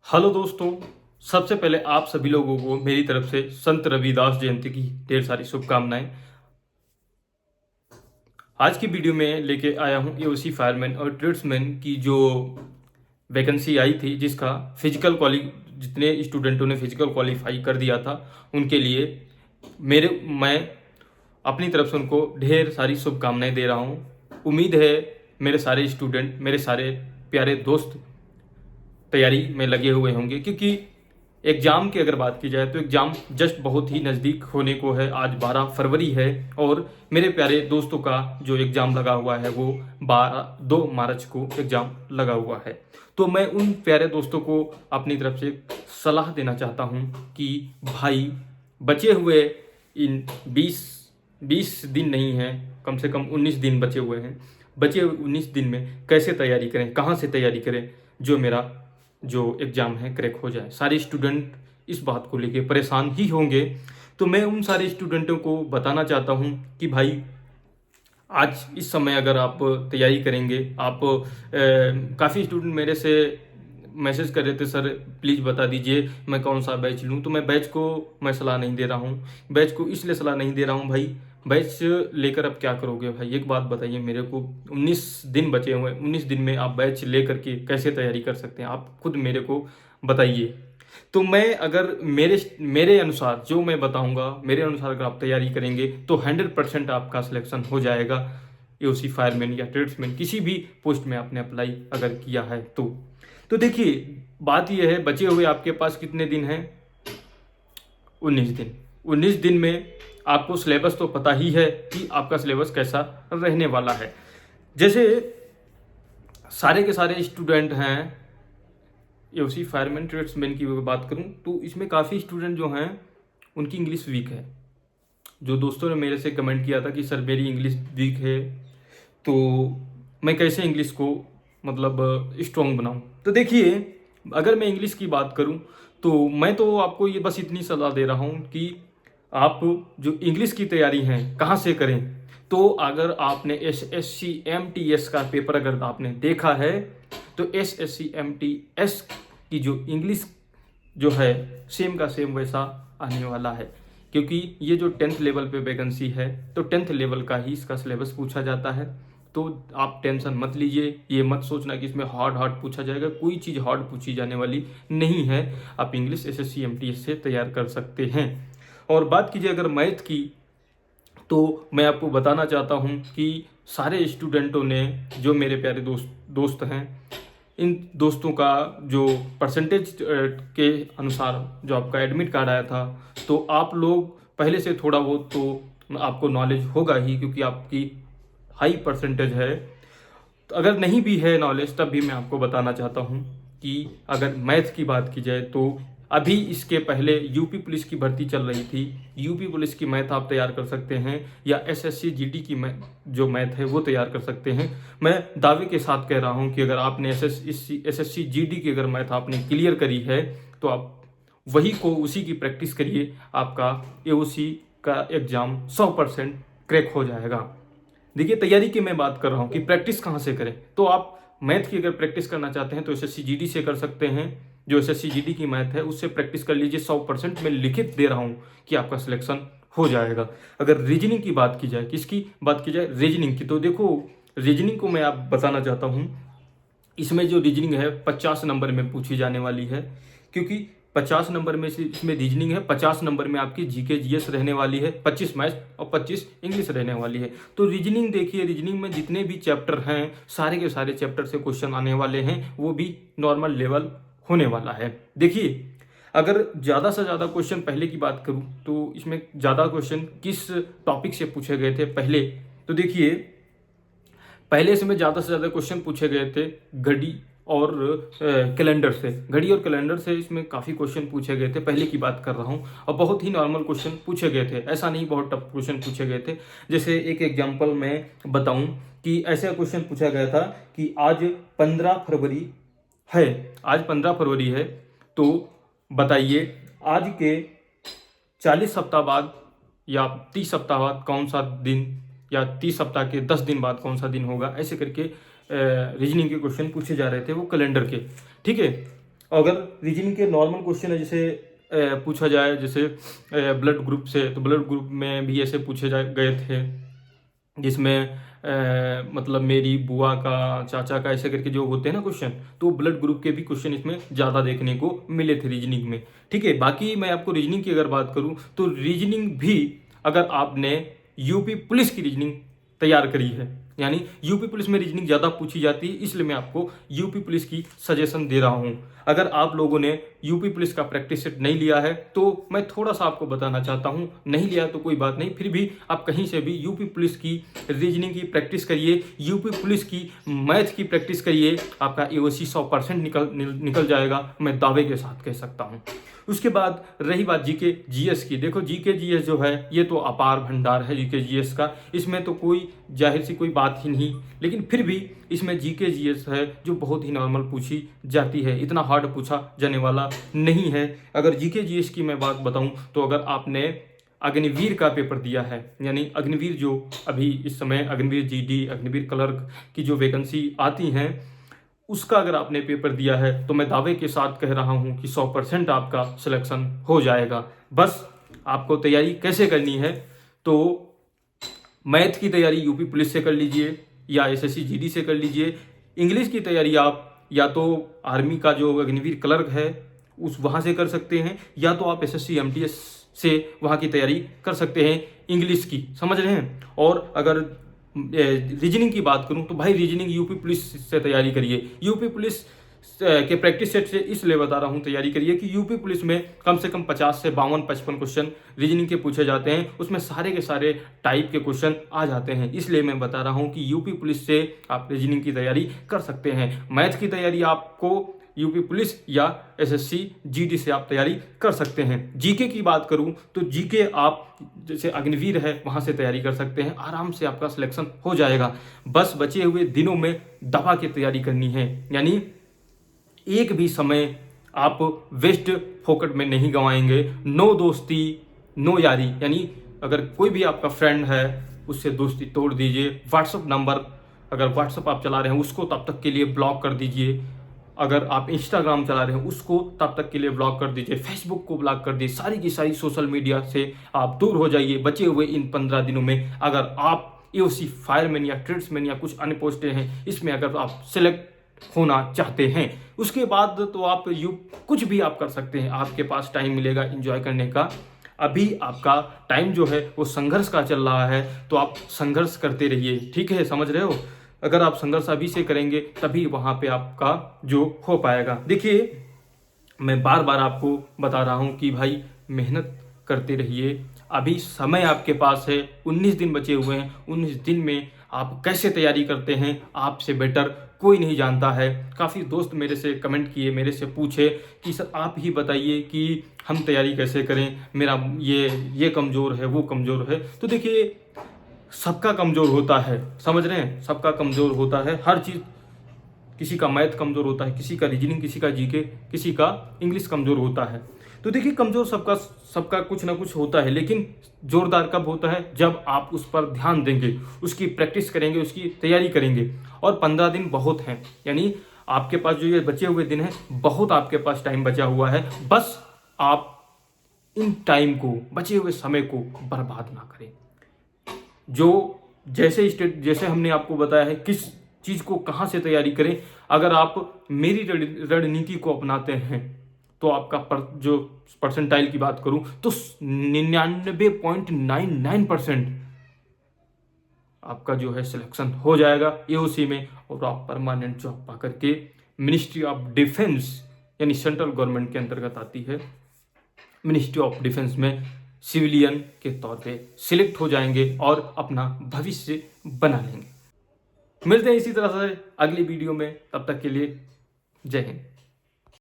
Hello दोस्तों। सबसे पहले आप सभी लोगों को मेरी तरफ से संत रविदास जयंती की ढेर सारी शुभकामनाएं। आज की वीडियो में लेके आया हूं एओसी फायरमैन और ट्रेड्समैन की जो वैकेंसी आई थी, जिसका फिजिकल क्वाली जितने स्टूडेंटों ने फिजिकल क्वालिफाई कर दिया था उनके लिए मैं अपनी तरफ से उनको ढेर सारी शुभकामनाएं दे रहा हूं। उम्मीद है मेरे सारे स्टूडेंट, मेरे सारे प्यारे दोस्त तैयारी में लगे हुए होंगे, क्योंकि एग्ज़ाम की अगर बात की जाए तो एग्ज़ाम जस्ट बहुत ही नज़दीक होने को है। आज 12 फरवरी है और मेरे प्यारे दोस्तों का जो एग्ज़ाम लगा हुआ है वो 2 मार्च को एग्ज़ाम लगा हुआ है। तो मैं उन प्यारे दोस्तों को अपनी तरफ से सलाह देना चाहता हूँ कि भाई, बचे हुए इन 20 दिन नहीं हैं, कम से कम 19 दिन बचे हुए हैं। बचे हुए 19 दिन में कैसे तैयारी करें, कहाँ से तैयारी करें, जो मेरा जो एग्ज़ाम है क्रैक हो जाए। सारे स्टूडेंट इस बात को लेके परेशान ही होंगे। तो मैं उन सारे स्टूडेंटों को बताना चाहता हूँ कि भाई, आज इस समय अगर आप तैयारी करेंगे, आप काफ़ी स्टूडेंट मेरे से मैसेज कर रहे थे, सर प्लीज़ बता दीजिए मैं कौन सा बैच लूँ। तो मैं बैच को मैं सलाह नहीं दे रहा हूँ। बैच को इसलिए सलाह नहीं दे रहा हूँ भाई, बैच लेकर अब क्या करोगे भाई, एक बात बताइए मेरे को। 19 दिन बचे हुए, 19 दिन में आप बैच लेकर के कैसे तैयारी कर सकते हैं, आप खुद मेरे को बताइए। तो मैं अगर मेरे मेरे अनुसार जो मैं बताऊंगा, मेरे अनुसार अगर आप तैयारी करेंगे तो 100% आपका सिलेक्शन हो जाएगा। एओसी फायरमैन या ट्रेड्समैन किसी भी पोस्ट में आपने अप्लाई अगर किया है तो देखिए, बात यह है, बचे हुए आपके पास कितने दिन हैं? 19 दिन। 19 दिन में आपको सिलेबस तो पता ही है कि आपका सिलेबस कैसा रहने वाला है। जैसे सारे के सारे स्टूडेंट हैं, एओसी फायरमैन ट्रेड्समैन की बात करूं तो इसमें काफ़ी स्टूडेंट जो हैं उनकी इंग्लिश वीक है। जो दोस्तों ने मेरे से कमेंट किया था कि सर मेरी इंग्लिश वीक है, तो मैं कैसे इंग्लिश को मतलब स्ट्रॉन्ग बनाऊं। तो देखिए, अगर मैं इंग्लिश की बात करूं तो मैं तो आपको ये बस इतनी सलाह दे रहा हूं कि आप जो इंग्लिश की तैयारी है कहाँ से करें। तो अगर आपने एसएससी एमटीएस का पेपर अगर आपने देखा है तो एसएससी एमटीएस की जो इंग्लिश जो है सेम का सेम वैसा आने वाला है, क्योंकि ये जो 10th लेवल पे वैकेंसी है तो 10th लेवल का ही इसका सिलेबस पूछा जाता है। तो आप टेंशन मत लीजिए, ये मत सोचना कि इसमें हार्ड पूछा जाएगा, कोई चीज़ हार्ड पूछी जाने वाली नहीं है। आप इंग्लिश एसएससी एमटीएस से तैयार कर सकते हैं। और बात कीजिए अगर मैथ की, तो मैं आपको बताना चाहता हूँ कि सारे स्टूडेंटों ने, जो मेरे प्यारे दोस्त हैं, इन दोस्तों का जो परसेंटेज के अनुसार जो आपका एडमिट कार्ड आया था, तो आप लोग पहले से थोड़ा बहुत तो आपको नॉलेज होगा ही, क्योंकि आपकी हाई परसेंटेज है। तो अगर नहीं भी है नॉलेज तब भी मैं आपको बताना चाहता हूँ कि अगर मैथ की बात की जाए तो अभी इसके पहले यूपी पुलिस की भर्ती चल रही थी। यूपी पुलिस की मैथ आप तैयार कर सकते हैं, या एसएससी जीडी की जो मैथ है वो तैयार कर सकते हैं। मैं दावे के साथ कह रहा हूं कि अगर आपने एसएससी जीडी की अगर मैथ आपने क्लियर करी है तो आप वही को उसी की प्रैक्टिस करिए, आपका एओसी का एग्ज़ाम 100% क्रैक हो जाएगा। देखिए, तैयारी की मैं बात कर रहा हूँ कि प्रैक्टिस कहाँ से करें। तो आप मैथ की अगर प्रैक्टिस करना चाहते हैं तो एसएससी जीडी से कर सकते हैं। जो एसएससी जीडी की मैथ है उससे प्रैक्टिस कर लीजिए। 100% मैं लिखित दे रहा हूँ कि आपका सिलेक्शन हो जाएगा। अगर रीजनिंग की बात की जाए, किसकी बात की जाए, रीजनिंग की, तो देखो रीजनिंग को मैं आप बताना चाहता हूँ। इसमें जो रीजनिंग है 50 नंबर में पूछी जाने वाली है, क्योंकि 50 नंबर में से इसमें रीजनिंग है। 50 नंबर में आपकी जीके जीएस रहने वाली है, 25 मैथ और 25 इंग्लिश रहने वाली है। तो रीजनिंग देखिए, रीजनिंग में जितने भी चैप्टर हैं सारे के सारे चैप्टर से क्वेश्चन आने वाले हैं, वो भी नॉर्मल लेवल होने वाला है। देखिए, अगर ज़्यादा से ज़्यादा क्वेश्चन पहले की बात करूँ तो इसमें ज़्यादा क्वेश्चन किस टॉपिक से पूछे गए थे पहले, तो देखिए पहले इसमें ज़्यादा से ज़्यादा क्वेश्चन पूछे गए थे घड़ी और कैलेंडर से। घड़ी और कैलेंडर से इसमें काफ़ी क्वेश्चन पूछे गए थे, पहले की बात कर रहा हूँ। और बहुत ही नॉर्मल क्वेश्चन पूछे गए थे, ऐसा नहीं बहुत टफ क्वेश्चन पूछे गए थे। जैसे एक एग्जांपल मैं बताऊं कि ऐसा क्वेश्चन पूछा गया था कि आज 15 फरवरी है, आज 15 फरवरी है, तो बताइए आज के 40 सप्ताह बाद या 30 सप्ताह बाद कौन सा दिन, या 30 सप्ताह के 10 दिन बाद कौन सा दिन होगा। ऐसे करके रीजनिंग के क्वेश्चन पूछे जा रहे थे, वो कैलेंडर के। ठीक है, अगर रीजनिंग के नॉर्मल क्वेश्चन है, जैसे पूछा जाए जैसे ब्लड ग्रुप से, तो ब्लड ग्रुप में भी ऐसे पूछे गए थे, जिसमें मतलब मेरी बुआ का, चाचा का, ऐसे करके जो होते हैं ना क्वेश्चन, तो ब्लड ग्रुप के भी क्वेश्चन इसमें ज़्यादा देखने को मिले थे रीजनिंग में। ठीक है, बाकी मैं आपको रीजनिंग की अगर बात करूं तो रीजनिंग भी अगर आपने यूपी पुलिस की रीजनिंग तैयार करी है, यानी यूपी पुलिस में रीजनिंग ज़्यादा पूछी जाती है, इसलिए मैं आपको यूपी पुलिस की सजेशन दे रहा हूं। अगर आप लोगों ने यूपी पुलिस का प्रैक्टिस सेट नहीं लिया है तो मैं थोड़ा सा आपको बताना चाहता हूं, नहीं लिया तो कोई बात नहीं, फिर भी आप कहीं से भी यूपी पुलिस की रीजनिंग की प्रैक्टिस करिए, यूपी पुलिस की मैथ की प्रैक्टिस करिए, आपका एओसी 100% निकल जाएगा, मैं दावे के साथ कह सकता हूं। उसके बाद रही बात जीके जीएस की, देखो जीके जीएस जो है ये तो अपार भंडार है जीके जीएस का, इसमें तो कोई जाहिर सी कोई बात ही नहीं, लेकिन फिर भी इसमें जीके जीएस है जो बहुत ही नॉर्मल पूछी जाती है, इतना हार्ड पूछा जाने वाला नहीं है। अगर जीके जीएस की मैं बात बताऊं तो अगर आपने अग्निवीर का पेपर दिया है, यानी अग्निवीर जो अभी इस समय अग्निवीर जीडी, अग्निवीर क्लर्क की जो वैकेंसी आती हैं, उसका अगर आपने पेपर दिया है तो मैं दावे के साथ कह रहा हूं कि 100% आपका सिलेक्शन हो जाएगा। बस आपको तैयारी कैसे करनी है, तो मैथ की तैयारी यूपी पुलिस से कर लीजिए या एसएससी जीडी से कर लीजिए। इंग्लिश की तैयारी आप या तो आर्मी का जो अग्निवीर क्लर्क है उस वहाँ से कर सकते हैं, या तो आप एसएससी एमटीएस से वहाँ की तैयारी कर सकते हैं इंग्लिश की, समझ रहे हैं। और अगर रीजनिंग की बात करूं तो भाई रीजनिंग यूपी पुलिस से तैयारी करिए, यूपी पुलिस के प्रैक्टिस सेट से इसलिए बता रहा हूं तैयारी करिए कि यूपी पुलिस में कम से कम 50 से 52-55 क्वेश्चन रीजनिंग के पूछे जाते हैं, उसमें सारे के सारे टाइप के क्वेश्चन आ जाते हैं, इसलिए मैं बता रहा हूं कि यूपी पुलिस से आप रीजनिंग की तैयारी कर सकते हैं। मैथ की तैयारी आपको यूपी पुलिस या एसएससी जीडी से आप तैयारी कर सकते हैं। जीके की बात करूं तो जीके आप जैसे अग्निवीर है वहां से तैयारी कर सकते हैं, आराम से आपका सिलेक्शन हो जाएगा। बस बचे हुए दिनों में दबा के तैयारी करनी है, यानी एक भी समय आप वेस्ट फोकट में नहीं गंवाएंगे। नो दोस्ती नो यारी, यानी अगर कोई भी आपका फ्रेंड है उससे दोस्ती तोड़ दीजिए। व्हाट्सअप नंबर, अगर व्हाट्सअप आप चला रहे हैं उसको तब तक के लिए ब्लॉक कर दीजिए, अगर आप इंस्टाग्राम चला रहे हैं उसको तब तक के लिए ब्लॉक कर दीजिए, फेसबुक को ब्लॉक कर दीजिए, सारी की सारी सोशल मीडिया से आप दूर हो जाइए बचे हुए इन 15 दिनों में। अगर आप एओसी फायरमैन या ट्रेड्समैन या कुछ अन्य पोस्टें हैं इसमें अगर आप सिलेक्ट होना चाहते हैं, उसके बाद तो आप कुछ भी आप कर सकते हैं, आपके पास टाइम मिलेगा एंजॉय करने का। अभी आपका टाइम जो है वो संघर्ष का चल रहा है, तो आप संघर्ष करते रहिए, ठीक है, समझ रहे हो। अगर आप संघर्ष अभी से करेंगे तभी वहां पे आपका जो हो पाएगा। देखिए मैं बार बार आपको बता रहा हूं कि भाई मेहनत करते रहिए, अभी समय आपके पास है, 19 दिन बचे हुए हैं, 19 दिन में आप कैसे तैयारी करते हैं आपसे बेटर कोई नहीं जानता है। काफ़ी दोस्त मेरे से कमेंट किए, मेरे से पूछे कि सर आप ही बताइए कि हम तैयारी कैसे करें, मेरा ये कमज़ोर है वो कमज़ोर है। तो देखिए सबका कमज़ोर होता है, समझ रहे हैं, सबका कमज़ोर होता है हर चीज़, किसी का मैथ कमज़ोर होता है, किसी का रीजनिंग, किसी का जीके, किसी का इंग्लिश कमज़ोर होता है। तो देखिए कमज़ोर सबका कुछ ना कुछ होता है, लेकिन जोरदार कब होता है, जब आप उस पर ध्यान देंगे, उसकी प्रैक्टिस करेंगे, उसकी तैयारी करेंगे। और 15 दिन बहुत हैं, यानी आपके पास जो ये बचे हुए दिन हैं बहुत आपके पास टाइम बचा हुआ है। बस आप इन टाइम को, बचे हुए समय को बर्बाद ना करें। जो जैसे हमने आपको बताया है किस चीज़ को कहाँ से तैयारी करें, अगर आप मेरी रणनीति को अपनाते हैं तो आपका जो परसेंटाइल की बात करूं तो 99.99% आपका जो है सिलेक्शन हो जाएगा एओसी में, और आप परमानेंट जॉब पा करके मिनिस्ट्री ऑफ डिफेंस, यानी सेंट्रल गवर्नमेंट के अंतर्गत आती है, मिनिस्ट्री ऑफ डिफेंस में सिविलियन के तौर पे सिलेक्ट हो जाएंगे और अपना भविष्य बना लेंगे। मिलते हैं इसी तरह से अगली वीडियो में, तब तक के लिए जय हिंद।